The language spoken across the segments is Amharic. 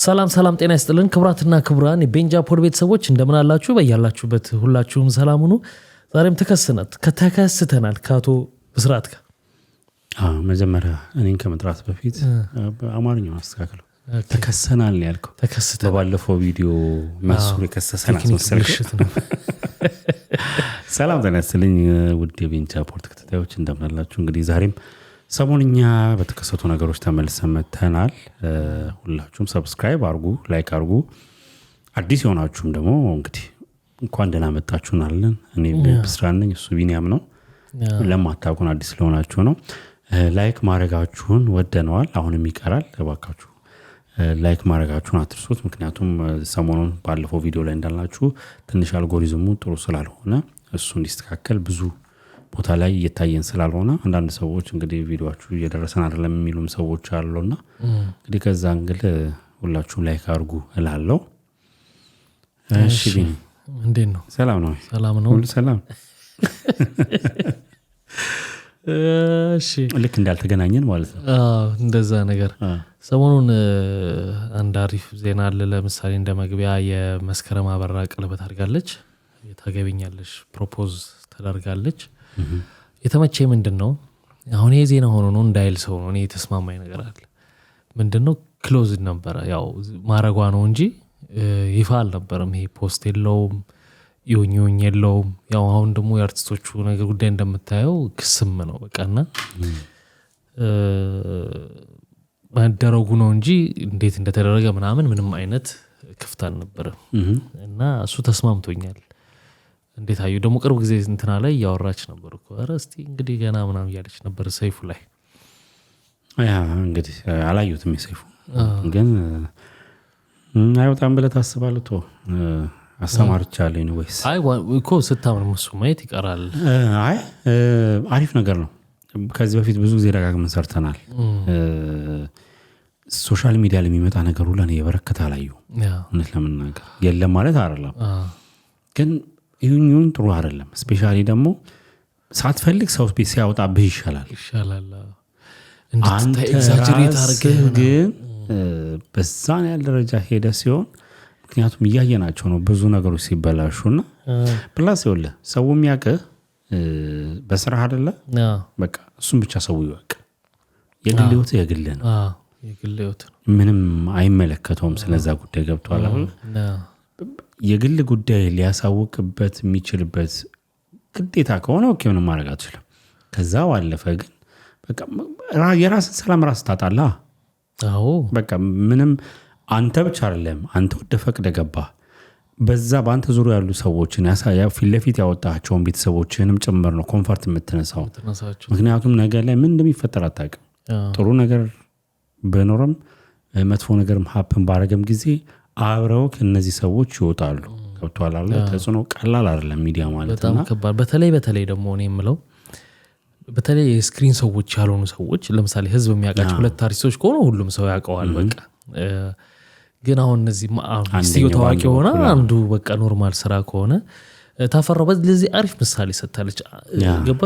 ሰላም ሰላም ጤና ይስጥልን ክብራትና ክብራን የቤንጃ ፖድ ቤተሰቦች እንደምን አላችሁ? በያላችሁበት ሁላችሁም ሰላም ሁኑ። ዛሬም ተከስተናል ከአቶ ብስራት ጋር። መጀመሪያ እኔን ከመጥራት በፊት አማርኛውን አስተካክለው። ተከሰናል ያልከው ተከስተናል። በባለፈው ቪዲዮ መስሩ የከሰሰናል መሰለሽ። ሰላም ጤና ይስጥልኝ ውድ የቤንጃ ፖድ ተከታታዮች እንደምን አላችሁ? እንግዲህ ዛሬም ሰሞንኛ በተከሰቱ ነገሮች ተመልሰን መተናል። ሁላችሁም ሰብስክራይብ አርጉ፣ ላይክ አርጉ። አዲስ የሆናችሁም ደግሞ እንግዲህ እንኳን ደህና መጣችሁናለን። እኔ ብስራት ነኝ፣ እሱ ቢኒያም ነው። ለማታውቁን አዲስ ስለሆናችሁ ነው። ላይክ ማድረጋችሁን ወደነዋል። አሁንም ይቀራል። እባካችሁ ላይክ ማድረጋችሁን አትርሱት። ምክንያቱም ሰሞኑን ባለፈው ቪዲዮ ላይ እንዳልናችሁ ትንሽ አልጎሪዝሙ ጥሩ ስላልሆነ እሱ እንዲስተካከል ብዙ ቦታ ላይ እየታየን ስላልሆነ አንዳንድ ሰዎች እንግዲህ ቪዲዮአችሁ እየደረሰን አይደለም የሚሉም ሰዎች አሉና እንግዲህ ከዛ እንግዲህ ሁላችሁም ላይክ አድርጉ እላለሁ። እሺ ቢኒ እንዴት ነው? ሰላም ነው? ሰላም ነው፣ ሁሉ ሰላም። እሺ ልክ እንዳልተገናኘን ማለት ነው። እንደዛ ነገር። ሰሞኑን አንድ አሪፍ ዜና አለ። ለምሳሌ እንደ መግቢያ የመስከረም አበራ ቀለበት አድርጋለች። ታገቢኛለሽ ፕሮፖዝ ተደርጋለች። የተመቸኝ ምንድነው አሁን ይሄ ዜና ሆኖ ነው እንዳይል ሰው ነው። እኔ የተስማማኝ ነገር አለ። ምንድነው ክሎዝ ነበረ፣ ያው ማረጓ ነው እንጂ ይፋ አልነበረም። ይሄ ፖስት የለውም ይሁን የለውም። ያው አሁን ደግሞ የአርቲስቶቹ ነገር ጉዳይ እንደምታየው ክስም ነው በቃና ማደረጉ ነው እንጂ እንዴት እንደተደረገ ምንም አይነት ክፍት አልነበረም። እና እሱ ተስማምቶኛል። እንዴት አዩ ደግሞ ቅርብ ጊዜ እንትና ላይ ያወራች ነበር እኮ ኧረ እስቲ እንግዲህ ገና ምናምን እያለች ነበር ሰይፉ ላይ። እንግዲህ አላየሁትም የሰይፉ ግን አይወጣም ብለህ ታስባለህ? ቶ አስተማርቻለሁ ነው ወይስ? አይ እኮ ስታምር እሱ ማየት ይቀራል። አይ አሪፍ ነገር ነው። ከዚህ በፊት ብዙ ጊዜ ደጋግመን ሰርተናል። ሶሻል ሚዲያ ላይ የሚመጣ ነገር ሁሉ ነው የበረከተ አላዩ። እውነት ለመናገር የለም ማለት አይደለም፣ ግን ይሁን ጥሩ አይደለም። ስፔሻሊ ደግሞ ሳትፈልግ ሰው ቤት ሲያወጣብህ ይሻላል። አንተ ኤግዛጀሬት አድርገህ ግን በዛን ያህል ደረጃ ሄደ ሲሆን ምክንያቱም እያየናቸው ነው ብዙ ነገሮች ሲበላሹና ፕላስ ይኸውልህ ሰው የሚያውቅህ በስራ አይደለ በቃ እሱም ብቻ ሰው ይወቅ። የግል ህይወት የግል ነው፣ የግል ህይወት ነው። ምንም አይመለከተውም ስለዛ ጉዳይ። ገብቷል አይደል? የግል ጉዳይ ሊያሳውቅበት የሚችልበት ግዴታ ከሆነ ኦኬ ምንም ማድረግ አትችልም። ከዛ ባለፈ ግን በቃ የራስን ሰላም ራስ ታጣላ። አዎ በቃ ምንም አንተ ብቻ አይደለም አንተ ወደ ፈቅደ ገባ በዛ በአንተ ዙሪያ ያሉ ሰዎችን ፊት ለፊት ያወጣቸውን ቤተሰቦችንም ጭምር ነው ኮንፈርት የምትነሳው። ምክንያቱም ነገር ላይ ምን እንደሚፈጠር አታውቅም። ጥሩ ነገር በኖርም መጥፎ ነገርም ሀፕን ባረገም ጊዜ አብረው ከነዚህ ሰዎች ይወጣሉ። ገብቷል አይደል? ተጽዕኖ ቀላል አይደለም ሚዲያ ማለት በጣም ከባድ። በተለይ ደግሞ እኔ የምለው በተለይ የስክሪን ሰዎች ያልሆኑ ሰዎች ለምሳሌ ህዝብ የሚያውቃቸው ሁለት አርቲስቶች ከሆነ ሁሉም ሰው ያውቀዋል በቃ። ግን አሁን እነዚህ ሚስቲዮ ታዋቂ ሆና አንዱ በቃ ኖርማል ስራ ከሆነ ታፈራው በዚህ አሪፍ ምሳሌ ሰጥታለች። ገባ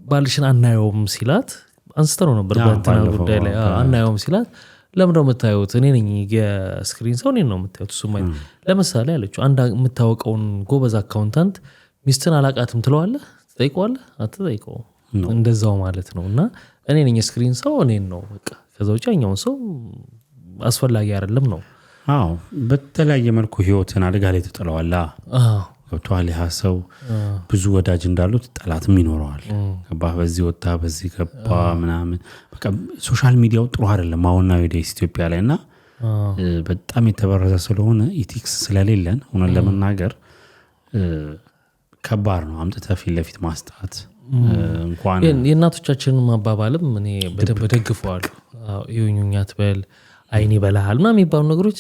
ባልሽን አናየውም ሲላት አንስተው ነበር በእንትና ጉዳይ ላይ አናየውም ሲላት ለምንድነው የምታዩት? እኔ ነኝ የስክሪን ሰው እኔን ነው የምታዩት። እሱ ማለት ለምሳሌ አለችው አንድ የምታወቀውን ጎበዝ አካውንታንት ሚስትን አላቃትም ትለዋለህ? ትጠይቀዋለህ? አትጠይቀውም። እንደዛው ማለት ነው። እና እኔ ነኝ የስክሪን ሰው እኔን ነው በቃ። ከዛ ውጭ ያኛውን ሰው አስፈላጊ አይደለም ነው። አዎ በተለያየ መልኩ ህይወትን አደጋ ላይ ተጥለዋል። ገብቷል። ያ ሰው ብዙ ወዳጅ እንዳሉት ጠላትም ይኖረዋል። ገባህ? በዚህ ወጣ በዚህ ገባ ምናምን በቃ ሶሻል ሚዲያው ጥሩ አይደለም አሁን ወደ ኢትዮጵያ ላይና በጣም የተበረዘ ስለሆነ ኢቲክስ ስለሌለን ሆነን ለመናገር ከባድ ነው። አምጥተህ ፊት ለፊት ማስጣት እንኳን የእናቶቻችንን ማባባልም እኔ በደንብ ደግፈዋለሁ። ይሁንኛት በል አይኔ በላሃል ምናምን የሚባሉ ነገሮች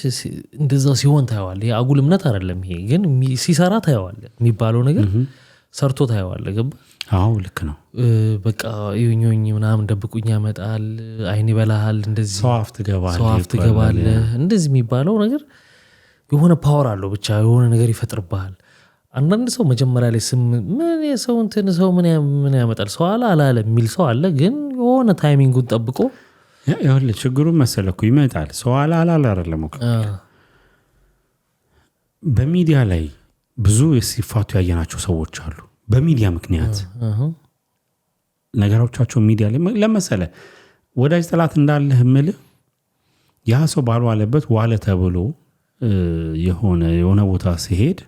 እንደዛው ሲሆን ታየዋለህ። ይሄ አጉል እምነት አይደለም። ይሄ ግን ሲሰራ ታየዋለህ። የሚባለው ነገር ሰርቶ ታየዋለህ። ገባ? አዎ ልክ ነው። በቃ ይሁንኝ ምናምን ደብቁኝ ያመጣል። አይኔ በላሃል እንደዚህ ሰው አፍ ትገባለህ እንደዚህ የሚባለው ነገር የሆነ ፓወር አለው። ብቻ የሆነ ነገር ይፈጥርብሃል። አንዳንድ ሰው መጀመሪያ ላይ ምን የሰው እንትን ሰው ምን ያመጣል ሰው አላለ የሚል ሰው አለ። ግን የሆነ ታይሚንጉን ጠብቆ ያለ ችግሩ መሰለኩ ይመጣል ሰው አላላ አይደለም እኮ በሚዲያ ላይ ብዙ ሲፋቱ ያየናቸው ሰዎች አሉ በሚዲያ ምክንያት ነገሮቻቸው ሚዲያ ላይ ለምሳሌ ወዳጅ ጠላት እንዳለህ ምል ያ ሰው ባልዋለበት ዋለ ተብሎ የሆነ ቦታ ሲሄድ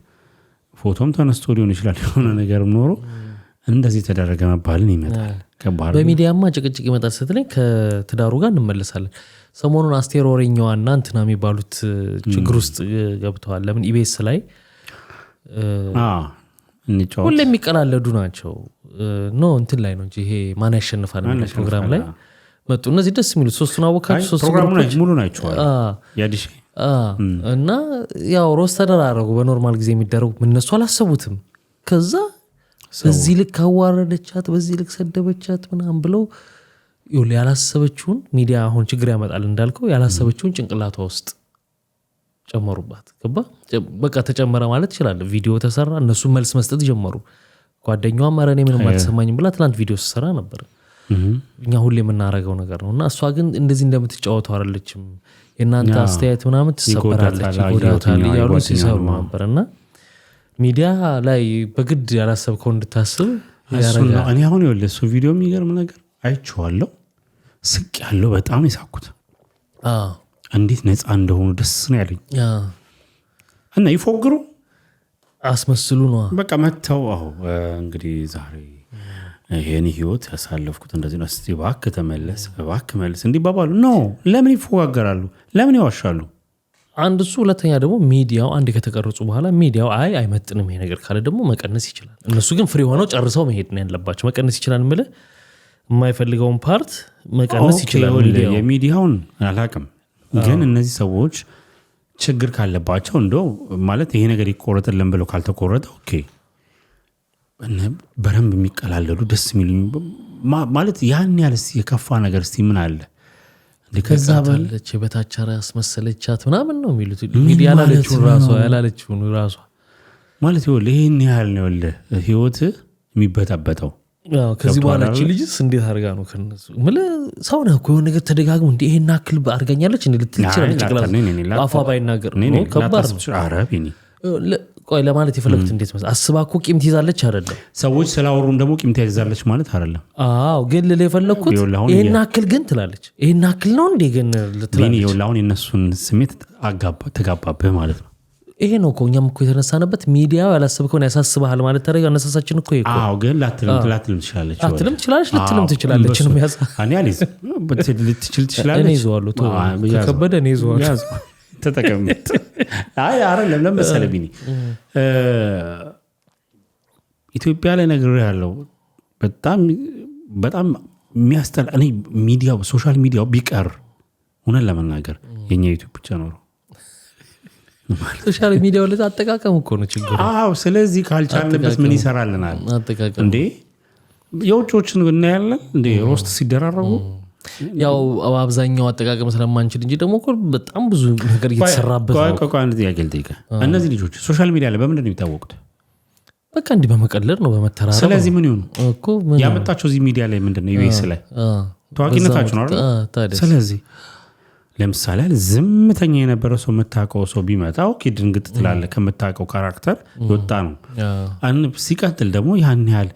ፎቶም ተነስቶ ሊሆን ይችላል የሆነ ነገር ኖሮ እንደዚህ ተደረገ መባልን ይመጣል በሚዲያማ ጭቅጭቅ ይመጣል ስትለኝ ከትዳሩ ጋር እንመለሳለን ሰሞኑን አስቴር ወሬኛዋና እንትና የሚባሉት ችግር ውስጥ ገብተዋል ለምን ኢቢኤስ ላይ ሁሌ የሚቀላለዱ ናቸው እንትን ላይ ነው እንጂ ይሄ ማን ያሸንፋል ፕሮግራም ላይ መጡ እነዚህ ደስ የሚሉት ሶስቱን አወካችሁ ሶስቱ ፕሮግራሙን ሙሉ ናቸው ያዲሽ እና ያው ሮስ ተደራረጉ በኖርማል ጊዜ የሚደረጉ እነሱ አላሰቡትም ከዛ በዚህ ልክ አዋረደቻት በዚህ ልክ ሰደበቻት ምናምን ብለው ያላሰበችውን ሚዲያ አሁን ችግር ያመጣል እንዳልከው ያላሰበችውን ጭንቅላቷ ውስጥ ጨመሩባት ገባ በቃ ተጨመረ ማለት ይችላል ቪዲዮ ተሰራ እነሱ መልስ መስጠት ጀመሩ ጓደኛዋ ማረኔ ምንም አልተሰማኝም ብላ ትላንት ቪዲዮ ሰራ ነበር እኛ ሁሌ የምናረገው ነገር ነውና እሷ ግን እንደዚህ እንደምትጫወተው አይደለችም የናንተ አስተያየት ምናምን ትሰበራለች ይጎዳታል ያሉ ሲሰሩ ነበርና ሚዲያ ላይ በግድ ያላሰብከው እንድታስብ ያረጋል እኔ አሁን ይወለሱ ቪዲዮ የሚገርም ነገር አይቼዋለሁ ስቅ ያለው በጣም ይሳኩት እንዴት ነፃ እንደሆኑ ደስ ነው ያለኝ እና ይፎግሩ አስመስሉ ነው በቃ መተው እንግዲህ ዛሬ ይሄን ህይወት ያሳለፍኩት እንደዚህ ነው እስቲ እባክህ ተመለስ እባክህ መልስ እንዲባባሉ ነው ለምን ይፎጋገራሉ ለምን ይዋሻሉ አንድ እሱ ሁለተኛ ደግሞ ሚዲያው አንድ ከተቀረጹ በኋላ ሚዲያው አይመጥንም ይሄ ነገር ካለ ደግሞ መቀነስ ይችላል እነሱ ግን ፍሪ ሆነው ጨርሰው መሄድ ነው ያለባቸው መቀነስ ይችላል ማለት የማይፈልገውን ፓርት መቀነስ ይችላል ሚዲያው የሚዲያውን አላቅም ግን እነዚህ ሰዎች ችግር ካለባቸው እንደው ማለት ይሄ ነገር ይቆረጥልን ብለው ካልተቆረጠ ኦኬ በረም የሚቀላለዱ ደስ የሚሉ ማለት ያን ያለስ የከፋ ነገር እስቲ ምን አለ ከዛ ባለች በታቻራ ያስመሰለቻት ምናምን ነው የሚሉት ሚዲያ ያላለችውን ራሷ ማለት ይሄን ያህል ነው ህይወት የሚበጣበጠው ከዚህ በኋላ እቺ ልጅስ እንዴት አድርጋ ነው ከነሱ ሰው ነው እኮ የሆነ ነገር ተደጋግሞ እንዴ ይሄን አክል አድርጋኛለች እንዴ ልትል ይችላል ይችላል አፋ ባይናገር ነው ከባድ ነው አረብኝ ቆይ ለማለት የፈለኩት እንዴት ማለት አስባኩ ቂም ትይዛለች አይደለም ሰዎች ስላወሩም ደግሞ ቂም ትይዛለች ማለት አይደለም ግን ለለ የፈለኩት ይሄን አክል ግን ትላለች ይሄን አክል ነው እንዴ ግን ልትላለች ይኸውልህ የነሱን ስሜት ተጋባብህ ማለት ነው ይሄ ነው እኮ እኛም እኮ የተነሳነበት ሚዲያው ያላሰብከውን ያሳስብሃል ማለት ተረጋ አነሳሳችን እኮ ይሄ ግን ላትልም ትችላለች ልትልም ትችላለች ነው ያዛ እኔ አሊዝ ልትችል ትችላለች እኔ ይዘዋለሁ ከከበደ እኔ ይዘዋለሁ ተጠቀምት አይደለም ለምሳሌ ቢኒ ኢትዮጵያ ላይ ነገር ያለው በጣም የሚያስጠላ እኔ ሚዲያው ሶሻል ሚዲያው ቢቀር ሆነን ለመናገር የኛ ዩቲዩብ ብቻ ነው ሶሻል ሚዲያው ለዛ አጠቃቀም እኮ ነው ችግሩ ስለዚህ ካልቻልንበት ምን ይሰራልናል እንዴ የውጮችን እናያለን እንዴ ሮስት ሲደራረጉ ያው አብዛኛው አጠቃቀም ስለማንችል እንጂ ደግሞ በጣም ብዙ ነገር እየተሰራበት ነው አንድ ጥያቄ ልጠይቅህ እነዚህ ልጆች ሶሻል ሚዲያ ላይ በምንድን ነው የሚታወቁት በቃ እንዲህ በመቀለድ ነው በመተራረብ ስለዚህ ምን ይሁን እኮ ያመጣቸው እዚህ ሚዲያ ላይ ምንድነው ዩኤስ ላይ ታዋቂነታቸው ነው አይደል ስለዚህ ለምሳሌ ዝምተኛ የነበረ ሰው መታቀው ሰው ቢመጣ ኦኬ ድንግጥ ትላለ ከመታቀው ካራክተር ወጣ ነው ሲቀጥል ደግሞ ያን ያህል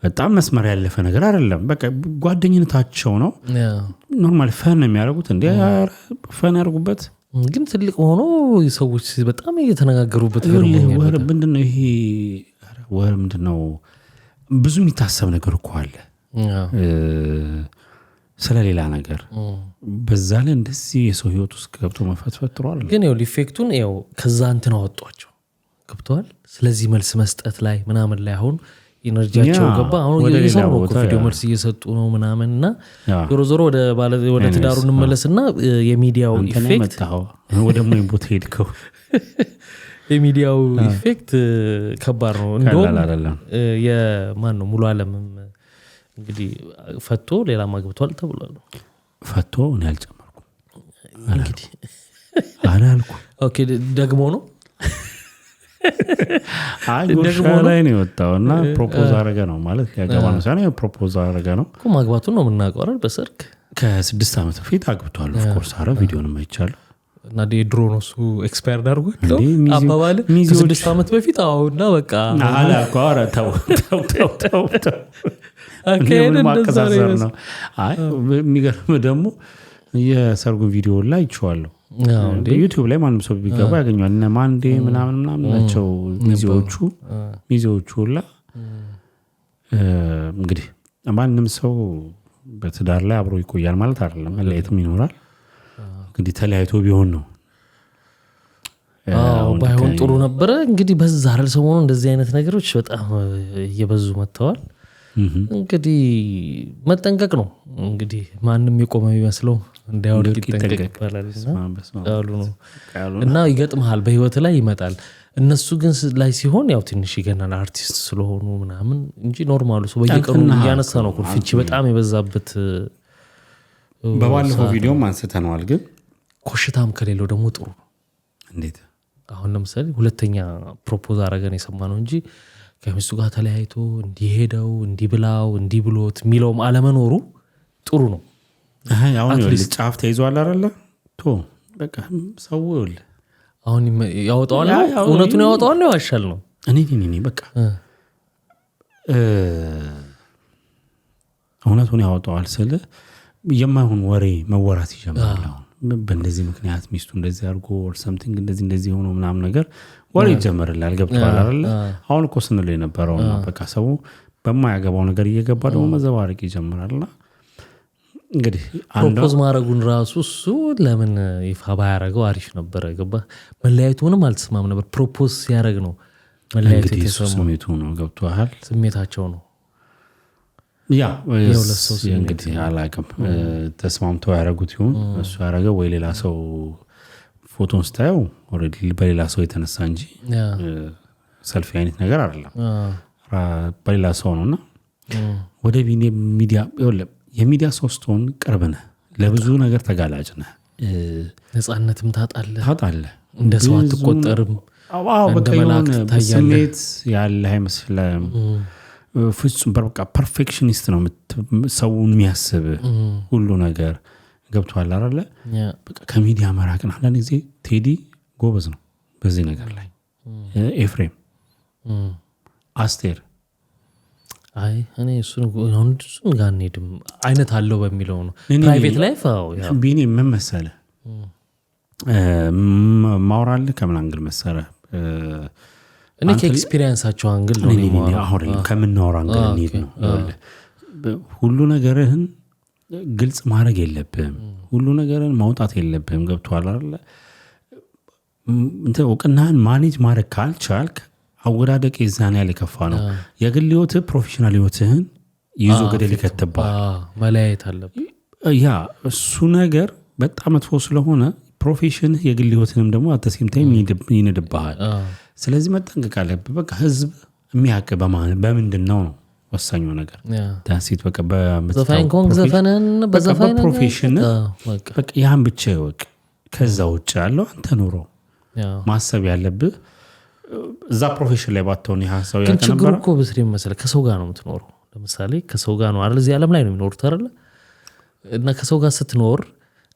በጣም መስመር ያለፈ ነገር አይደለም በቃ ጓደኝነታቸው ነው ኖርማል ፈን የሚያደርጉት እንዴ ፈን ያደርጉበት ግን ትልቅ ሆኖ ሰዎች በጣም እየተነጋገሩበት ወር ምንድነው ይሄ ወር ምንድነው ብዙ የሚታሰብ ነገር እኮ አለ ስለሌላ ነገር በዛ ላይ እንደዚህ የሰው ህይወት ውስጥ ገብቶ መፈትፈትሯል ግን ይኸው ኢፌክቱን ይኸው ከዛ እንትን አወጧቸው ገብተዋል ስለዚህ መልስ መስጠት ላይ ምናምን ላይ አሁን ኢነርጂያቸው ገባ አሁን እየሰሩ ነው ቪዲዮ መልስ እየሰጡ ነው ምናምንና ዞሮ ዞሮ ወደ ትዳሩ እንመለስና የሚዲያው ኢፌክት ወደ ምን ቦታ ሄድከው የሚዲያው ኢፌክት ከባድ ነው እንደውም የማን ነው ሙሉ ዓለም እንግዲህ ፈቶ ሌላ ማግብቷል ተብሏል ፈቶ እኔ አልጨመርኩም እንግዲህ አላልኩ ኦኬ ደግሞ ነው ደግሞ ላይ ነው የወጣውና ፕሮፖዝ አረገ ነው ማለት ያገባ ነው ሳይሆን ፕሮፖዝ አረገ ነው እኮ ማግባቱን ነው የምናውቀው አይደል በሰርክ ከ6 ዓመት በፊት አግብቷል። ኦፍኮርስ አረ ቪዲዮንም አይቻለሁ። እና ድሮ ነው እሱ ኤክስፓየርድ አድርጎ አባባል ከ6 ዓመት በፊት አሁንና በቃ አላቋረ ተው ማቀሳሰር ነው። አይ የሚገርም ደግሞ የሰርጉን ቪዲዮ ላይ አይቼዋለሁ። ዩቲዩብ ላይ ማንም ሰው ቢገባ ያገኘዋል። እነ ማንዴ ምናምን ናቸው ሚዜዎቹ ሁላ። እንግዲህ ማንም ሰው በትዳር ላይ አብሮ ይቆያል ማለት አይደለም፣ መለያየትም ይኖራል። እንግዲህ ተለያይቶ ቢሆን ነው ባይሆን ጥሩ ነበረ። እንግዲህ በዛ አይደል ሰሞኑ እንደዚህ አይነት ነገሮች በጣም እየበዙ መጥተዋል። እንግዲህ መጠንቀቅ ነው። እንግዲህ ማንም የቆመ ቢመስለው እንዳይወድቅ ይጠንቀቅ ይባላል እና ይገጥምሃል፣ በህይወት ላይ ይመጣል። እነሱ ግን ላይ ሲሆን ያው ትንሽ ይገናል አርቲስት ስለሆኑ ምናምን እንጂ ኖርማሉ ሰው በየቀኑ እያነሳ ነው ፍቺ በጣም የበዛበት። በባለፈው ቪዲዮም አንስተነዋል። ግን ኮሽታም ከሌለው ደግሞ ጥሩ ነው። እንዴት አሁን ለምሳሌ ሁለተኛ ፕሮፖዝ አረገን የሰማነው እንጂ ከሚስቱ ጋር ተለያይቶ እንዲሄደው እንዲብላው እንዲብሎት የሚለውም አለመኖሩ ጥሩ ነው። አሁን ጫፍ ተይዟል አይደለ? በቃ ሰው አሁን ያወጣዋል፣ እውነቱን ያወጣዋል ነው ያሻል ነው። እኔ በቃ እውነቱን ያወጣዋል ስለ የማይሆን ወሬ መወራት ይጀምራል። አሁን በእንደዚህ ምክንያት ሚስቱ እንደዚህ አድርጎ or something እንደዚህ ሆኖ ምናምን ነገር ወሬ ይጀምራል። ገብቷል አይደለ? አሁን እኮ ስንል የነበረው በቃ ሰው በማያገባው ነገር እየገባ ደግሞ መዘባረቅ ይጀምራልና እንግዲህ ፕሮፖዝ ማድረጉን ራሱ እሱ ለምን ይፋ ባያረገው አሪፍ ነበር። ገባ መለያየቱንም አልተስማም ነበር። ፕሮፖዝ ሲያረግ ነው መለያየቱ ስሜቱ ነው። ገብቷል? ስሜታቸው ነው። ያ እንግዲህ አላውቅም ተስማምተው ያረጉት ይሁን እሱ ያረገው ወይ ሌላ ሰው ፎቶን ስታየው ኦሬዲ በሌላ ሰው የተነሳ እንጂ ሰልፊ አይነት ነገር አይደለም። በሌላ ሰው ነውና ወደ ሚዲያ የሚዲያ ሶስቱን ቅርብ ነህ፣ ለብዙ ነገር ተጋላጭ ነህ፣ ነፃነትም ታጣለህ፣ እንደ ሰው አትቆጠርም። በቃ የሆነ ስሜት ያለ አይመስልም። ፍጹም በቃ ፐርፌክሽኒስት ነው ሰውን የሚያስብ ሁሉ ነገር። ገብቷል አይደለ? በቃ ከሚዲያ መራቅን አንዳንድ ጊዜ ቴዲ ጎበዝ ነው በዚህ ነገር ላይ። ኤፍሬም አስቴር እኔ እሱን ጋር እንሄድም አይነት አለው በሚለው ነው። ፕራይቬት ላይፍ ቢኒ ምን መሰለህ ማውራልህ ከምን አንግል መሰለህ እኔ ከኤክስፒሪየንሳቸው አንግል ነው አሁን ከምናወራ አንግል እንሂድ ነው። ሁሉ ነገርህን ግልጽ ማድረግ የለብህም፣ ሁሉ ነገርህን ማውጣት የለብህም። ገብቶሃል አይደለ? እውቅናህን ማኔጅ ማድረግ ካልቻልክ አወዳደቅ የዛን ያለ ከፋ ነው። የግል ህይወትህ ፕሮፌሽናል ህይወትህን ይዞ ገደል ይከተባል። መለያየት አለብህ። ያ እሱ ነገር በጣም መጥፎ ስለሆነ ፕሮፌሽን የግል ህይወትንም ደግሞ አተሲም ታይም ይንድብሃል። ስለዚህ መጠንቀቅ አለብህ። በቃ ህዝብ የሚያውቅ በምንድን ነው ወሳኙ ነገር። ዳንሲት በቃ በፕሮፌሽን በቃ ያን ብቻ ይወቅ። ከዛ ውጭ ያለው አንተ ኑሮ ማሰብ ያለብህ እዛ ፕሮፌሽን ላይ ባትሆን ይሄ ሰው ያከነበረ። ግን ችግሩ እኮ ብስሪ መሰለ ከሰው ጋር ነው የምትኖረው። ለምሳሌ ከሰው ጋር ነው አይደል? እዚህ ዓለም ላይ ነው የሚኖሩት አይደል? እና ከሰው ጋር ስትኖር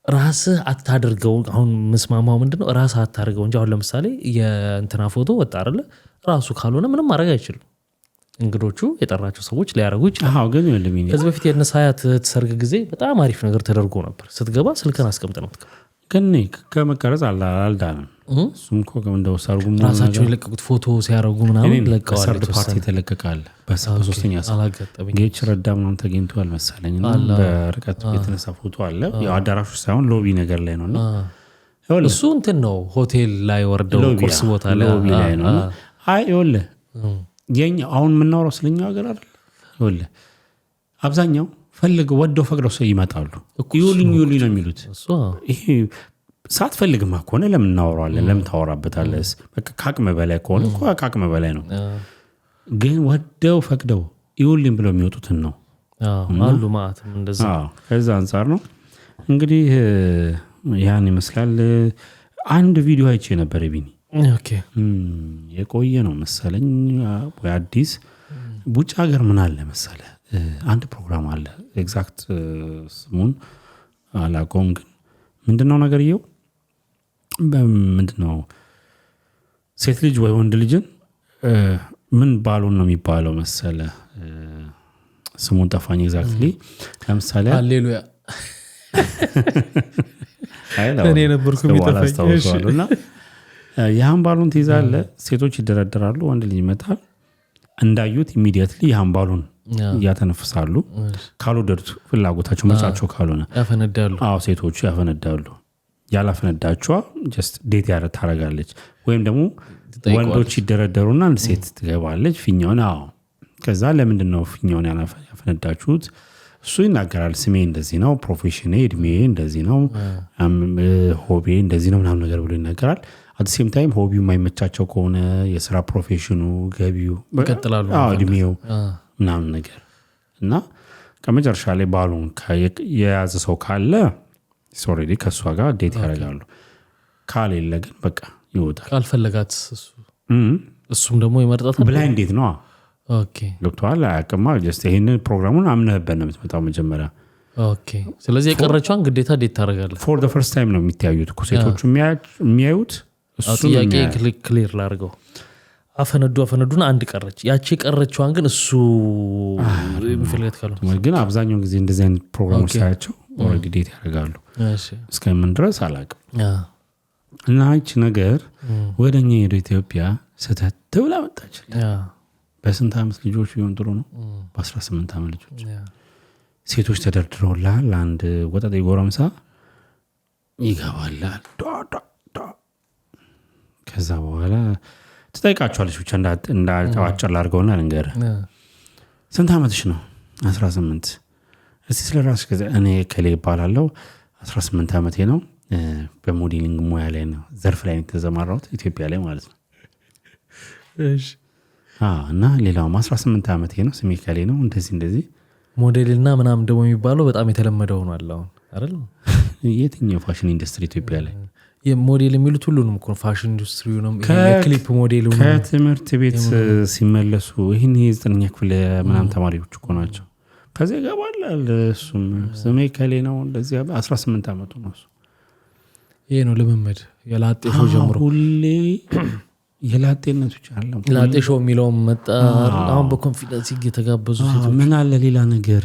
ራስህ አታደርገው። አሁን መስማማው ምንድነው? ራስህ አታደርገው እንጂ አሁን ለምሳሌ የእንትና ፎቶ ወጣ አይደል? ራሱ ካልሆነ ምንም ማድረግ አይችልም። እንግዶቹ የጠራቸው ሰዎች ሊያረጉ ይችላል። ግን ከዚህ በፊት የነሳያት ተሰርግ ጊዜ በጣም አሪፍ ነገር ተደርጎ ነበር። ስትገባ ስልክን አስቀምጥ ነው የምትገባ። ግን ከመቀረጽ አልዳንም። እሱም እኮ እንደው ሰርጉም ራሳቸው የለቀቁት ፎቶ ሲያረጉ ምናምን ለቀዋል። ሰርግ ፓርቲ ተለቀቃል። በሶስተኛ ጌች ረዳ ምናምን ተገኝቷል መሰለኝ እና በርቀት የተነሳ ፎቶ አለ። ያው አዳራሹ ሳይሆን ሎቢ ነገር ላይ ነው። እሱ እንትን ነው ሆቴል ላይ ወርደው ቁርስ ቦታ ሎቢ ላይ ነው። አይ ይኸውልህ የኛ አሁን የምናወራው ስለኛው ሀገር አይደል? ይኸውልህ አብዛኛው ፈልገው ወደው ፈቅደው ሰው ይመጣሉ። ይውልኝ ነው የሚሉት። ይሄ ሳትፈልግማ ከሆነ ለምን እናወራዋለን? ለምን ታወራበታለህ? በቃ ካቅመ በላይ ከሆነ እኮ ካቅመ በላይ ነው። ግን ወደው ፈቅደው ይውልኝ ብለው የሚወጡትን ነው አሉ ማለትም እንደዛ። ከዛ አንፃር ነው እንግዲህ ያን ይመስላል። አንድ ቪዲዮ አይቼ ነበር ቢኒ። የቆየ ነው መሰለኝ ወይ አዲስ። ውጭ ሀገር ምን አለ መሰለ አንድ ፕሮግራም አለ ኤግዛክት ስሙን አላውቀውም ግን ምንድነው ነገርየው ምንድነው ሴት ልጅ ወይ ወንድ ልጅን ምን ባሉን ነው የሚባለው መሰለ ስሙን ጠፋኝ ኤግዛክትሊ ለምሳሌ ሃሌሉያ እኔ ነበርኩ የሚጠፋኝና ያን ባሉን ትይዛለህ ሴቶች ይደረደራሉ ወንድ ልጅ ይመጣል እንዳዩት ኢሚዲየትሊ ያን ባሉን ያተነፍሳሉ ካልወደዱት ፍላጎታቸው መጫቸው ካልሆነ ያፈነዳሉ ሴቶቹ ያፈነዳሉ ያላፈነዳቸው ጀስት ዴት ታረጋለች ወይም ደግሞ ወንዶች ይደረደሩና አንድ ሴት ትገባለች ፊኛውን ከዛ ለምንድነው ፊኛውን ያፈነዳችሁት እሱ ይናገራል ስሜ እንደዚህ ነው ፕሮፌሽኔ እድሜ እንደዚህ ነው ሆቢ እንደዚህ ነው ምናምን ነገር ብሎ ይናገራል at the same time ሆቢው የማይመቻቸው ከሆነ የሥራ ፕሮፌሽኑ ገቢው ይቀጥላሉ እድሜው ምናምን ነገር እና ከመጨረሻ ላይ ባሉን የያዘ ሰው ካለ ኦሬዲ ከሷ ጋር ዴት ያደርጋሉ ካሌለ ግን በቃ ይወጣል ካልፈለጋት እሱም ደግሞ ይመርጣታል ብላይ እንዴት ነው ኦኬ ዶክተር አያቀማ ጀስት ይሄንን ፕሮግራሙን አምነህበት ነው የምትመጣው መጀመሪያ ኦኬ ስለዚህ የቀረችዋን ግዴታ ዴት ታደርጋለህ for the first time ነው የሚታዩት ሴቶቹ የሚያዩት እሱ ጥያቄ ክሊር ላድርገው አፈነዱና አንድ ቀረች ያቺ ቀረችዋን ግን እሱ የሚፈልጋት ካልሆነ ግን አብዛኛው ጊዜ እንደዚህ አይነት ፕሮግራሞች ሳያቸው ኦሬዲ ዴት ያደርጋሉ እስከምን ድረስ አላውቅም እና እቺ ነገር ወደኛ ሄዶ ኢትዮጵያ ስተት ብላ መጣች በስንት ዓመት ልጆች ቢሆን ጥሩ ነው በ18 ዓመት ልጆች ሴቶች ተደርድረውላል አንድ ወጣት ጎረምሳ ይገባላል ከዛ በኋላ ትጠይቃቸዋለች ብቻ እንዳጫጭር ላድርገውና ልንገርህ ስንት ዓመትሽ ነው 18 እስቲ ስለራስሽ ከዛ እኔ ከሌ ይባላለሁ 18 ዓመቴ ነው በሞዴሊንግ ሙያ ላይ ነው ዘርፍ ላይ ተዘማራሁት ኢትዮጵያ ላይ ማለት ነው እሺ እና ሌላው 18 ዓመቴ ነው ስሜ ከሌ ነው እንደዚህ ሞዴልና ምናምን ደግሞ የሚባለው በጣም የተለመደው ነው አለው አይደል የትኛው ፋሽን ኢንዱስትሪ ኢትዮጵያ ላይ የሞዴል የሚሉት ሁሉንም እኮ ፋሽን ኢንዱስትሪው ነው የክሊፕ ሞዴሉ ነው ከትምህርት ቤት ሲመለሱ ይሄን የዘጠነኛ ክፍል ምናምን ተማሪዎች እኮ ናቸው ከዚህ ገባል እሱም ስሜ ከሌ ነው እንደዚህ 18 ዓመቱ ነው እሱ ይሄ ነው ለመመድ የላጤሾ ጀምሮ ሁሌ የላጤነት ብቻ አይደለም ላጤሾ የሚለው መጣ አሁን በኮንፊደንስ እየተጋበዙ ሴቶች ምን አለ ሌላ ነገር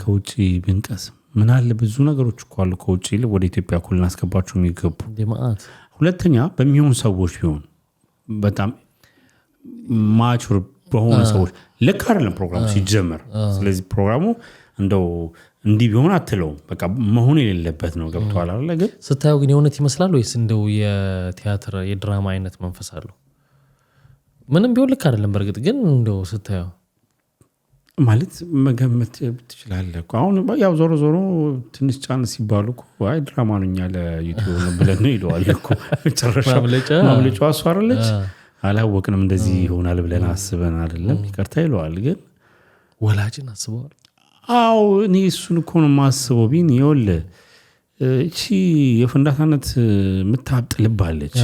ከውጪ ብንቀስ ምን አለ ብዙ ነገሮች እኮ አሉ ከውጪ ወደ ኢትዮጵያ እኮ ልናስገባቸው የሚገቡ ደማአት ሁለተኛ በሚሆን ሰዎች ቢሆን በጣም ማቹር በሆነ ሰዎች ልክ አይደለም ፕሮግራሙ ሲጀመር ስለዚህ ፕሮግራሙ እንደው እንዲህ ቢሆን አትለው በቃ መሆን የሌለበት ነው ገብቷል አይደል ግን ስታየው ግን የሆነት ይመስላል ወይስ እንደው የቲያትር የድራማ አይነት መንፈስ አለው ምንም ቢሆን ልክ አይደለም በርግጥ ግን እንደው ስታየው ማለት መገመት ትችላለህ እኮ አሁን ያው ዞሮ ትንሽ ጫን ሲባሉ እኮ አይ ድራማ ነው እኛ ለዩቲዩብ ነው ብለን ነው ይለዋል እኮ መጨረሻ ማምለጫው እሱ አይደለች አላወቅንም እንደዚህ ይሆናል ብለን አስበን አይደለም ይቅርታ ይለዋል ግን ወላጅን አስበዋል እኔ እሱን እኮ ነው የማስበው ቢን ይኸውልህ እቺ የፍንዳታነት የምታብጥ ልባለች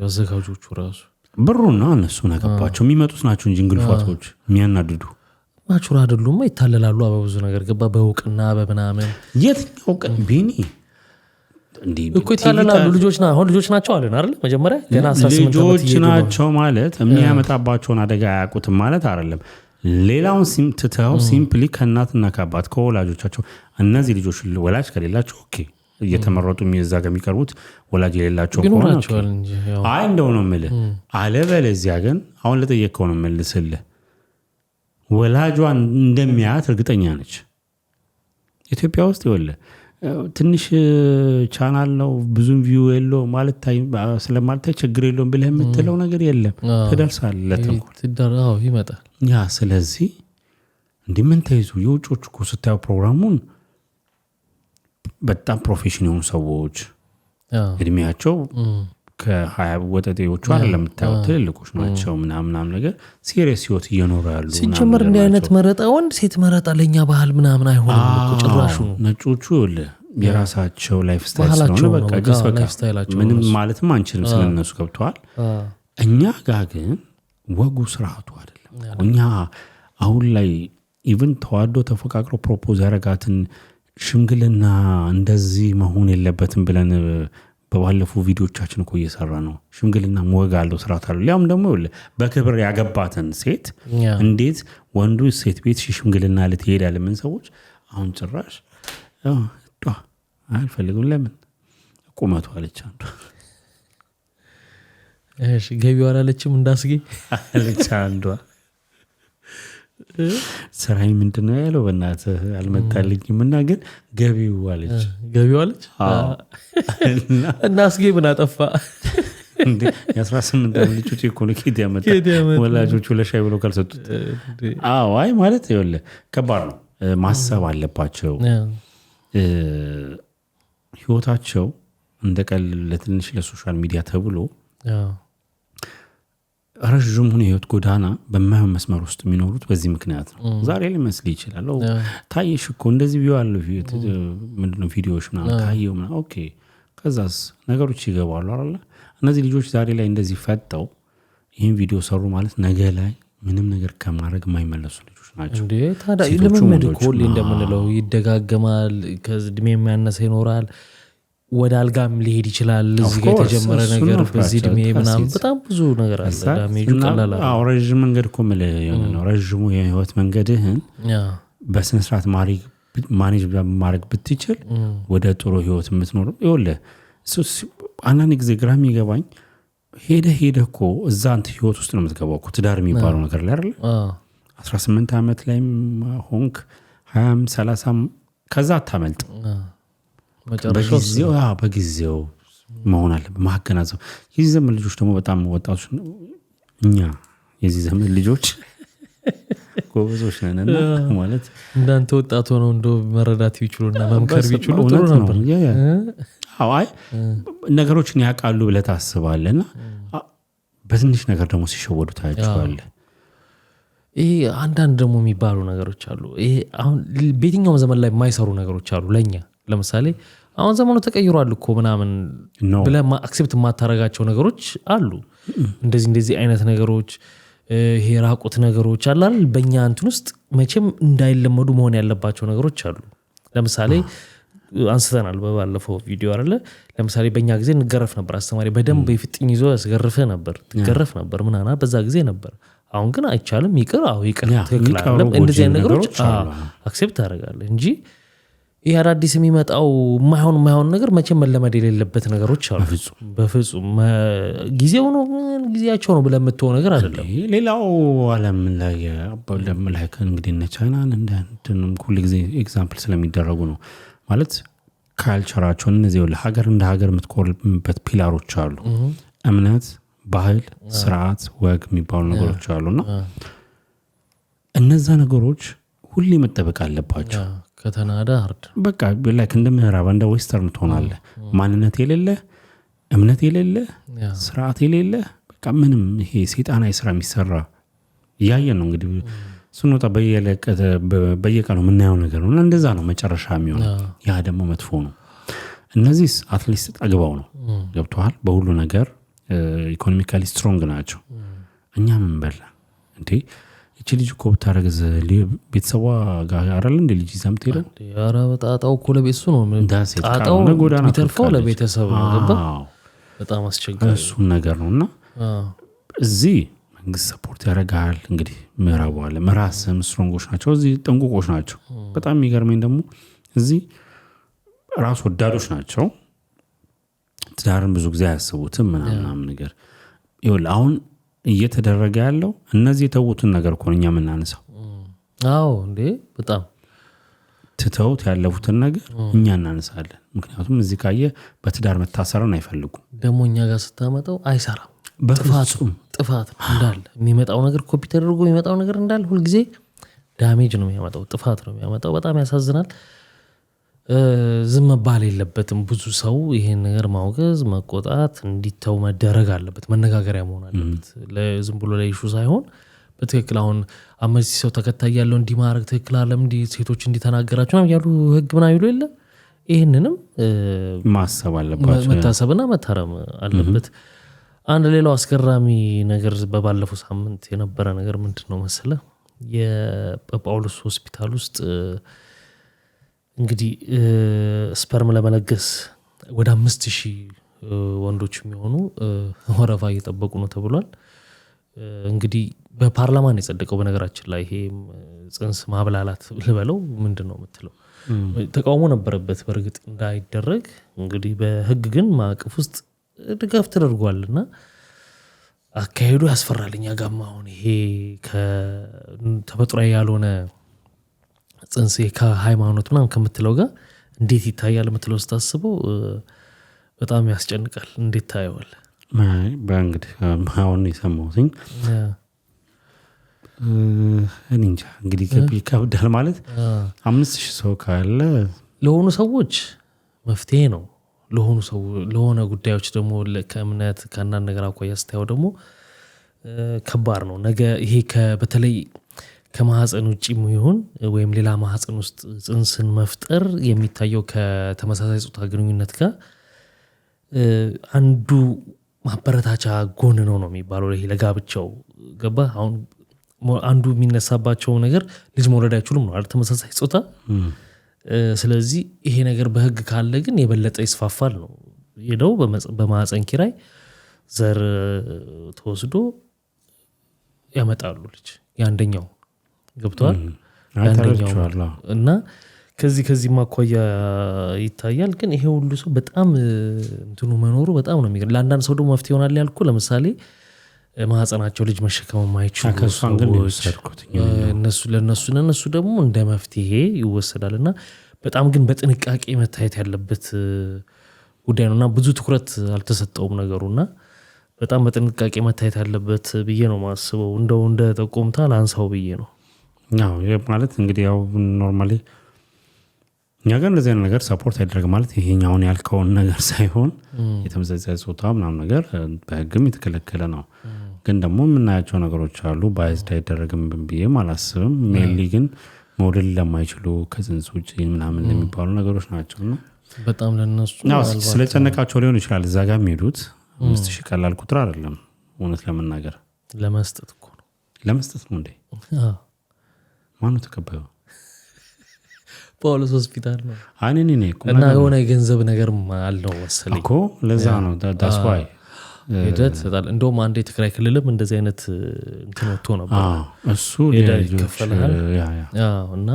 አዘጋጆቹ ራሱ ብሩና እነሱ ነገባቸው የሚመጡት ናቸው እንጂ እንግልፋቶች የሚያናድዱ ናቹራ አይደሉም ይታለላሉ በብዙ ነገር ገባ በውቅና በመናምን የትኛው ቀን ቢኒ እንዴ እኮ ይታለላሉ ልጆች ናቸው አለን አይደል መጀመሪያ ገና 18 ልጆች ናቸው ማለት የሚያመጣባቸውን አደጋ ያያቁትም ማለት አይደለም ሌላውን ትተው ሲምፕሊ ከእናትና ከአባት ከወላጆቻቸው እነዚህ ልጆች ወላጅ ከሌላቸው ኦኬ እየተመረጡ የሚዛ ጋር የሚቀርቡት ወላጅ የሌላቸው ከሆነ አይ እንደው ነው የምልህ አለበለዚያ ግን አሁን ለጠየቀው ነው መልስልህ ወላጇን እንደሚያት እርግጠኛ ነች ኢትዮጵያ ውስጥ ይወለ ትንሽ ቻናል ነው ብዙም ቪው የለው ማለት ስለማልታይ ችግር የለውም ብለህ የምትለው ነገር የለም ተደርሳለህ ትደራው ይመጣል ያ ስለዚህ እንደምን ተይዙ የውጮቹ እኮ ስታየው ፕሮግራሙን በጣም ፕሮፌሽናል ሰዎች እድሜያቸው ከ20 ወጣቶቹ አይደለም የምታዩት ትልልቆች ናቸው ምናምን ነገር ሲሪየስ ህይወት እየኖሩ ያሉ ሲጀመር እንዲህ አይነት መረጣ ወንድ ሴት መረጣ ለኛ ባህል ምናምን አይሆንም እኮ ጭራሹ ነጮቹ የራሳቸው ላይፍ ስታይል ነው በቃ ጀስ በቃ ምንም ማለትም አንችልም ስለነሱ ገብቷል እኛ ጋር ግን ወጉ ስርዓቱ አይደለም እኛ አሁን ላይ ኢቭን ተዋዶ ተፈቃቅሮ ፕሮፖዝ ያረጋትን ሽምግልና እንደዚህ መሆን የለበትም ብለን በባለፉ ቪዲዮቻችን እኮ እየሰራ ነው። ሽምግልና ወግ አለው ስርዓት አለው። ሊያም ደግሞ በክብር ያገባትን ሴት እንዴት ወንዱ ሴት ቤት ሽምግልና ልትሄዳል? ምን ሰዎች አሁን ጭራሽ አልፈልግም ለምን ቁመቱ አለች አንዱ ገቢው አላለችም እንዳስጌ አለች አንዷ ስራዬ ምንድነው ያለው በእናትህ አልመጣልኝም እና ግን ገቢው አለች እና አስጌ ምን አጠፋ እንዴ የ18 ዓመት ልጅ እኮ ነው ኬት ያመጣ ወላጆቹ ለሻይ ብሎ ካልሰጡት አይ ማለት ይኸውልህ ከባድ ነው ማሰብ አለባቸው ህይወታቸው እንደቀል ለትንሽ ለሶሻል ሚዲያ ተብሎ ረጅም ሆነ ህይወት ጎዳና በማይሆን መስመር ውስጥ የሚኖሩት በዚህ ምክንያት ነው። ዛሬ ሊመስል ይችላል ታየሽ እኮ እንደዚህ ቢዋለው ምንድነው ቪዲዮዎች ምናምን ታየው ምናምን ኦኬ ከዛስ ነገሮች ይገባሉ አይደል? እነዚህ ልጆች ዛሬ ላይ እንደዚህ ፈጠው ይሄን ቪዲዮ ሰሩ ማለት ነገ ላይ ምንም ነገር ከማድረግ የማይመለሱ ልጆች ናቸው እንዴ። ታዲያ ለምን ኮል እንደምንለው ይደጋገማል ከእድሜ የሚያነሰ ይኖራል ወደ አልጋም ሊሄድ ይችላል እዚህ ጋር የተጀመረ ነገር በዚህ እድሜ ምናምን በጣም ብዙ ነገር አለ ዳሜጁ ቀላል አይደለም። ረጅም መንገድ እኮ ነው ረጅሙ የህይወት መንገድህን በስነ ስርዓት ማኔጅ ማድረግ ብትችል ወደ ጥሩ ህይወት የምትኖር ይኸውልህ አንዳንድ ጊዜ ግራ የሚገባኝ ሄደህ እኮ እዛ አንተ ህይወት ውስጥ ነው የምትገባው እኮ ትዳር የሚባለው ነገር ላይ አይደል 18 ዓመት ላይም ሆንክ 20 30 ከዛ አታመልጥ በጊዜው መሆን አለበት ማገናዘብ። የዚህ ዘመን ልጆች ደግሞ በጣም ወጣቶች እኛ የዚህ ዘመን ልጆች ጎበዞች ነን ማለት እንዳንተ ወጣት ሆነው እንደው መረዳት ቢችሉና መምከር ቢችሉ ጥሩ ነበር። አይ ነገሮችን ያውቃሉ ብለህ ታስባለህና በትንሽ ነገር ደግሞ ሲሸወዱ ታያቸዋለህ። ይሄ አንዳንድ ደግሞ የሚባሉ ነገሮች አሉ። ይሄ አሁን በየትኛውም ዘመን ላይ የማይሰሩ ነገሮች አሉ ለኛ ለምሳሌ አሁን ዘመኑ ተቀይሯል እኮ ምናምን ብለህ አክሴፕት የማታረጋቸው ነገሮች አሉ። እንደዚህ አይነት ነገሮች ይሄ ራቁት ነገሮች አላል በእኛ እንትን ውስጥ መቼም እንዳይለመዱ መሆን ያለባቸው ነገሮች አሉ። ለምሳሌ አንስተናል በባለፈው ቪዲዮ አይደለ ለምሳሌ በእኛ ጊዜ እንገረፍ ነበር አስተማሪ በደንብ ይፍጥኝ ይዞ ያስገርፈ ነበር ትገረፍ ነበር ምናና በዛ ጊዜ ነበር። አሁን ግን አይቻልም ይቅር ይቅር ትክክል አይደለም እንደዚህ አይነት ነገሮች አክሴፕት ታደርጋለህ እንጂ ይሄ አዳዲስ የሚመጣው ማይሆን ነገር መቼም መለመድ የሌለበት ነገሮች አሉ። በፍጹም ጊዜው ነው ጊዜያቸው ነው ብለህ የምትሆን ነገር አይደለም። ሌላው ዓለም ላይ እንግዲህ እነ ቻይናን እንደንም ሁሉ ጊዜ ኤግዛምፕል ስለሚደረጉ ነው ማለት ካልቸራቸውን እነዚህ ለሀገር እንደ ሀገር የምትቆርበት ፒላሮች አሉ። እምነት፣ ባህል፣ ስርዓት፣ ወግ የሚባሉ ነገሮች አሉና እነዛ ነገሮች ሁሌ መጠበቅ አለባቸው። ከተናዳ አርድ በቃ ላይክ እንደ ምዕራብ እንደ ዌስተርን ትሆናለህ። ማንነት የሌለ እምነት የሌለ ስርዓት የሌለ በቃ ምንም ይሄ ሰይጣናዊ ስራ የሚሰራ ያየን ነው እንግዲህ ስንወጣ በየቀኑ የምናየው ነገር ነው። እንደዛ ነው መጨረሻ የሚሆነው። ያ ደግሞ መጥፎ ነው። እነዚህ አትሊስት ጠግበው ነው ገብተዋል በሁሉ ነገር ኢኮኖሚካሊ ስትሮንግ ናቸው። እኛ ምን በላ እንዴ እቺ ልጅ እኮ ብታረግዝ ቤተሰቧ ጋር አይደል እንደ ልጅ ይዛም ትሄደ ኧረ በጣጣው እኮ ለቤተሱ ነው ጣጣው የሚተርፈው ለቤተሰብ ነው። ገባ በጣም አስቸጋሪ እሱ ነገር ነውና እዚህ መንግስት ሰፖርት ያደርጋል። እንግዲህ ምዕራቡ ዓለም ራስም ስትሮንጎች ናቸው እዚህ ጠንቁቆች ናቸው። በጣም የሚገርመኝ ደግሞ እዚህ ራስ ወዳዶች ናቸው። ትዳርን ብዙ ጊዜ አያስቡትም ምናምን ነገር ይኸውልህ አሁን እየተደረገ ያለው እነዚህ የተውቱን ነገር እኮ እኛ የምናነሳው። አዎ እንዴ በጣም ትተውት ያለፉትን ነገር እኛ እናነሳለን። ምክንያቱም እዚህ ካየ በትዳር መታሰርን አይፈልጉም። ደግሞ እኛ ጋር ስታመጣው አይሰራም። ጥፋት ነው እንዳለ የሚመጣው ነገር ኮፒ ተደርጎ የሚመጣው ነገር እንዳለ ሁሉ ጊዜ ዳሜጅ ነው የሚያመጣው ጥፋት ነው የሚያመጣው። በጣም ያሳዝናል። ዝም መባል የለበትም። ብዙ ሰው ይሄን ነገር ማውገዝ መቆጣት እንዲተው መደረግ አለበት። መነጋገሪያ መሆን አለበት። ለዝም ብሎ ለይሹ ሳይሆን በትክክል አሁን አመዚህ ሰው ተከታይ ያለው እንዲማረግ ትክክል አለም እንዲ ሴቶች እንዲተናገራቸው ነው ያሉ ህግ ምናምን ይሉ የለ ይሄንንም ማሰብ አለባቸው መታሰብና መታረም አለበት። አንድ ሌላው አስገራሚ ነገር በባለፈው ሳምንት የነበረ ነገር ምንድነው መሰለ የጳውሎስ ሆስፒታል ውስጥ እንግዲህ ስፐርም ለመለገስ ወደ 5000 ወንዶች የሚሆኑ ወረፋ እየጠበቁ ነው ተብሏል። እንግዲህ በፓርላማ ነው የጸደቀው። በነገራችን ላይ ይሄ ጽንስ ማብላላት ልበለው ምንድነው የምትለው ተቃውሞ ነበረበት በእርግጥ እንዳይደረግ። እንግዲህ በህግ ግን ማዕቀፍ ውስጥ ድጋፍ ተደርጓልና አካሄዱ ያስፈራልኛ ጋማ አሁን ይሄ ከተፈጥሯዊ ያልሆነ ጽንስ ከሃይማኖት ምናምን ከምትለው ጋር እንዴት ይታያል የምትለው ስታስበው በጣም ያስጨንቃል። እንዴት ታየዋል? በእንግዲህ አሁን የሰማሁትኝ እኔ እንጃ እንግዲህ ከብዳል ማለት 5000 ሰው ካለ ለሆኑ ሰዎች መፍትሄ ነው። ለሆነ ጉዳዮች ደግሞ ከእምነት ከአንዳንድ ነገር አኳያ ስታየው ደግሞ ከባድ ነው። ነገ ይሄ በተለይ ከማህፀን ውጪ ይሁን ወይም ሌላ ማህፀን ውስጥ ጽንስን መፍጠር የሚታየው ከተመሳሳይ ጾታ ግንኙነት ጋር አንዱ ማበረታቻ ጎን ነው የሚባለው። ይሄ ለጋብቻው ገባ አሁን አንዱ የሚነሳባቸው ነገር ልጅ መውለድ አይችሉም ነው አይደል? ተመሳሳይ ጾታ ስለዚህ ይሄ ነገር በህግ ካለ ግን የበለጠ ይስፋፋል ነው ሄደው በማህፀን ኪራይ ዘር ተወስዶ ያመጣሉ ልጅ ያንደኛው ገብቷል ያንደኛው እና ከዚህ ማኳያ ይታያል። ግን ይሄ ሁሉ ሰው በጣም እንትኑ መኖሩ በጣም ነው የሚገርም። ለአንዳንድ ሰው ደግሞ መፍትሄ ይሆናል ያልኩ ለምሳሌ ማህፀናቸው ልጅ መሸከም የማይችሉ ሰዎች ለነሱ ደግሞ እንደ መፍትሄ ይወሰዳልና በጣም ግን በጥንቃቄ መታየት ያለበት ጉዳይ ነውና ብዙ ትኩረት አልተሰጠውም ነገሩና በጣም በጥንቃቄ መታየት ያለበት ብዬ ነው ማስበው። እንደው እንደ ተቆምታ ላንሳው ብዬ ነው። ያው ማለት እንግዲህ ያው ኖርማሊ እኛ ጋር እንደዚህ አይነት ነገር ሰፖርት አይደረግ ማለት ይሄኛውን ያልከውን ነገር ሳይሆን የተመሳሳይ ጾታ ምናምን ነገር በህግም የተከለከለ ነው። ግን ደግሞ የምናያቸው ነገሮች አሉ ባይዝድ አይደረግም ብዬ አላስብም። ሜንሊ ግን መውለድ ለማይችሉ ከጽንስ ውጪ ምናምን የሚባሉ ነገሮች ናቸውና በጣም ለነሱ ስለጨነቃቸው ሊሆን ይችላል እዛ ጋር የሚሄዱት። 5000 ቀላል ቁጥር አይደለም እውነት ለመናገር። ለመስጠት እኮ ነው ለመስጠት ነው እንዴ? ማነው ተቀባዩ? ጳውሎስ ሆስፒታል ነው እኔ እና የሆነ የገንዘብ ነገር አለው መሰለኝ እኮ ለዛ ነው that's why ሄደት ሰጣል። እንደውም አንዴ ትግራይ ክልልም እንደዚህ አይነት እንትን ወጥቶ ነበር። እሱ ከፍለሃል እና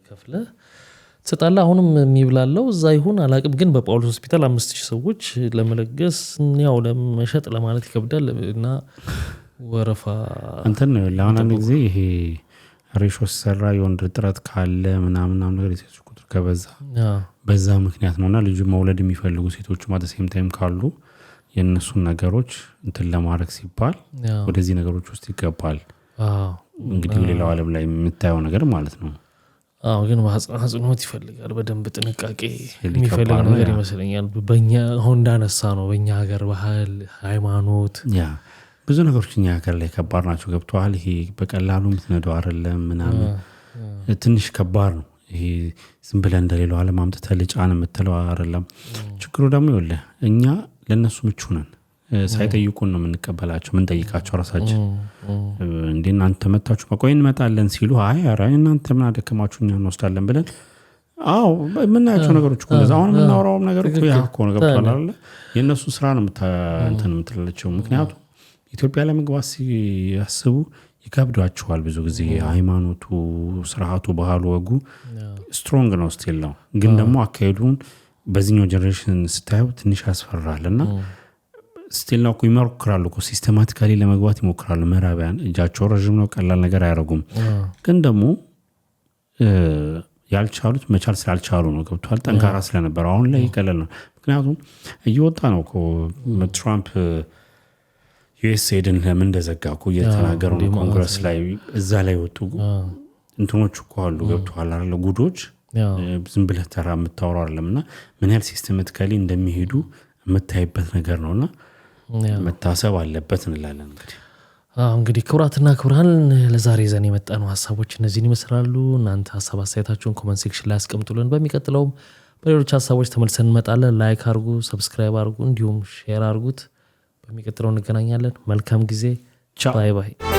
ከፍለ ሰጣላ አሁንም የሚብላለው እዛ ይሁን አላቅም። ግን በጳውሎስ ሆስፒታል 5000 ሰዎች ለመለገስ ያው ለመሸጥ ለማለት ይከብዳል እና ወረፋ እንትን ነው ለአንድ ጊዜ ይሄ ሬሾ ሰራ የወንድ ጥረት ካለ ምናምን ነገር የሴቶች ቁጥር ከበዛ በዛ ምክንያት ነውና ልጅ መውለድ የሚፈልጉ ሴቶች ማለት ሴም ታይም ካሉ የነሱን ነገሮች እንትን ለማድረግ ሲባል ወደዚህ ነገሮች ውስጥ ይገባል። እንግዲህ ሌላው ዓለም ላይ የምታየው ነገር ማለት ነው። ግን ማጽኖት ይፈልጋል በደንብ ጥንቃቄ የሚፈልግ ነገር ይመስለኛል። በእኛ አሁን እንዳነሳ ነው በእኛ ሀገር ባህል ሃይማኖት ብዙ ነገሮች እኛ ሀገር ላይ ከባድ ናቸው። ገብቷል። ይሄ በቀላሉ የምትነደው አይደለም ምናምን ትንሽ ከባድ ነው። ይሄ ዝም ብለህ እንደሌላው ዓለም አምጥተህ ልጫን የምትለው አይደለም። ችግሩ ደግሞ ይኸውልህ እኛ ለነሱ ምቹ ነን። ሳይጠይቁን ነው የምንቀበላቸው የምንጠይቃቸው ራሳችን። እንዴ እናንተ መጣችሁ በቆይ እንመጣለን ሲሉ አይ ኧረ እናንተ ምን አደከማችሁ እኛ እንወስዳለን ብለን የምናያቸው ነገሮች እኮ እንደዛ አሁን የምናወራው ነገር እኮ ያ እኮ ነው። ገብቷል አይደል? የነሱ ስራ ነው እንትን የምትላቸው። ምክንያቱም ኢትዮጵያ ለመግባት ሲያስቡ ይከብዳቸዋል ብዙ ጊዜ። ሃይማኖቱ፣ ስርዓቱ፣ ባህሉ፣ ወጉ ስትሮንግ ነው ስቲል ነው። ግን ደግሞ አካሄዱን በዚህኛው ጀነሬሽን ስታየው ትንሽ ያስፈራልና ስቲል ነው ይሞክራሉ እኮ ሲስተማቲካሊ ለመግባት ይሞክራሉ። ምዕራባውያን እጃቸው ረጅም ነው፣ ቀላል ነገር አያረጉም። ግን ደግሞ ያልቻሉት መቻል ስላልቻሉ ነው። ገብቷል። ጠንካራ ስለነበር አሁን ላይ ይቀለል ነው። ምክንያቱም እየወጣ ነው እኮ ትራምፕ ዩኤስኤድን ለምን እንደዘጋኩ እየተናገሩ ነው ኮንግረስ ላይ። እዛ ላይ ወጡ እንትኖች እኮ አሉ። ገብቷል አይደል? ጉዶች ዝም ብለህ ተራ የምታወራው አይደለምና ምን ያህል ሲስተማቲካሊ እንደሚሄዱ የምታይበት ነገር ነውና መታሰብ አለበት እንላለን። እንግዲህ ክቡራትና ክቡራን ለዛሬ ዘን የመጣነው ሐሳቦች እነዚህን ይመስላሉ። እናንተ ሐሳብ አስተያየታችሁን ኮሜንት ሴክሽን ላይ አስቀምጡልን። በሚቀጥለው በሌሎች ሐሳቦች ተመልሰን እንመጣለን። ላይክ አድርጉ፣ ሰብስክራይብ አድርጉ፣ እንዲሁም ሼር አድርጉት። በሚቀጥለው እንገናኛለን። መልካም ጊዜ። ባይ ባይ።